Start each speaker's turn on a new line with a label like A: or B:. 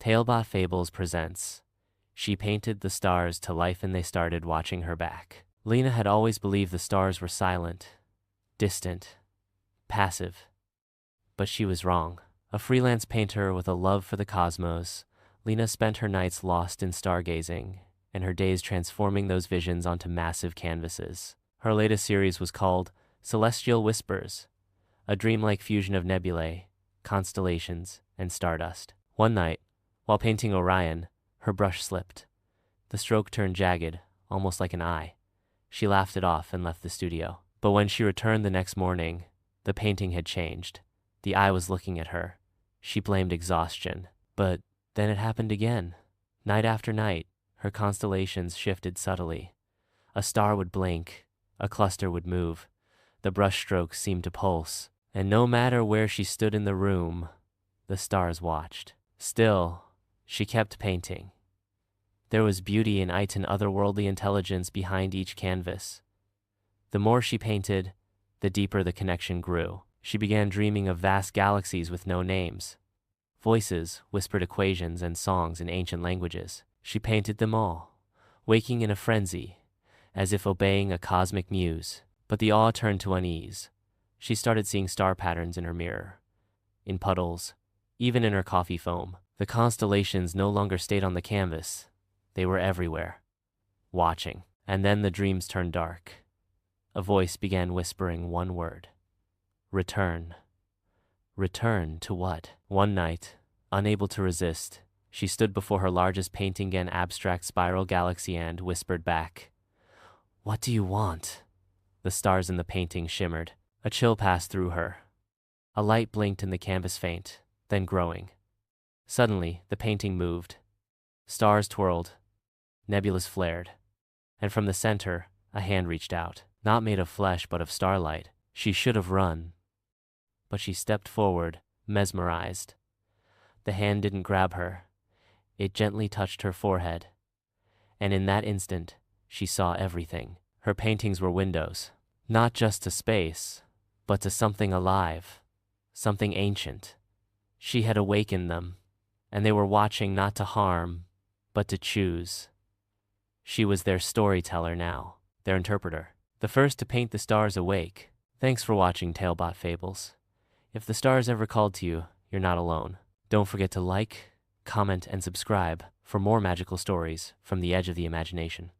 A: TaleBot Fabels presents. She painted the stars to life and they started watching her back. Lena had always believed the stars were silent, distant, passive. But she was wrong. A freelance painter with a love for the cosmos, Lena spent her nights lost in stargazing, and her days transforming those visions onto massive canvases. Her latest series was called Celestial Whispers, a dreamlike fusion of nebulae, constellations, and stardust. One night, while painting Orion, her brush slipped. The stroke turned jagged, almost like an eye. She laughed it off and left the studio. But when she returned the next morning, the painting had changed. The eye was looking at her. She blamed exhaustion. But then it happened again. Night after night, her constellations shifted subtly. A star would blink, a cluster would move, the brushstrokes seemed to pulse, and no matter where she stood in the room, the stars watched. Still, she kept painting. There was beauty and otherworldly intelligence behind each canvas. The more she painted, the deeper the connection grew. She began dreaming of vast galaxies with no names. Voices whispered equations and songs in ancient languages. She painted them all, waking in a frenzy, as if obeying a cosmic muse. But the awe turned to unease. She started seeing star patterns in her mirror, in puddles, even in her coffee foam. The constellations no longer stayed on the canvas. They were everywhere, watching. And then the dreams turned dark. A voice began whispering one word. Return. Return to what? One night, unable to resist, she stood before her largest painting, an abstract spiral galaxy, and whispered back, "What do you want?" The stars in the painting shimmered. A chill passed through her. A light blinked in the canvas, faint, then growing. Suddenly, the painting moved. Stars twirled, nebulas flared, and from the center, a hand reached out. Not made of flesh, but of starlight. She should have run, but she stepped forward, mesmerized. The hand didn't grab her. It gently touched her forehead. And in that instant, she saw everything. Her paintings were windows, not just to space, but to something alive, something ancient. She had awakened them, and they were watching not to harm, but to choose. She was their storyteller now, their interpreter, the first to paint the stars awake. Thanks for watching TaleBot Fables. If the stars ever called to you, you're not alone. Don't forget to like, comment, and subscribe for more magical stories from the edge of the imagination.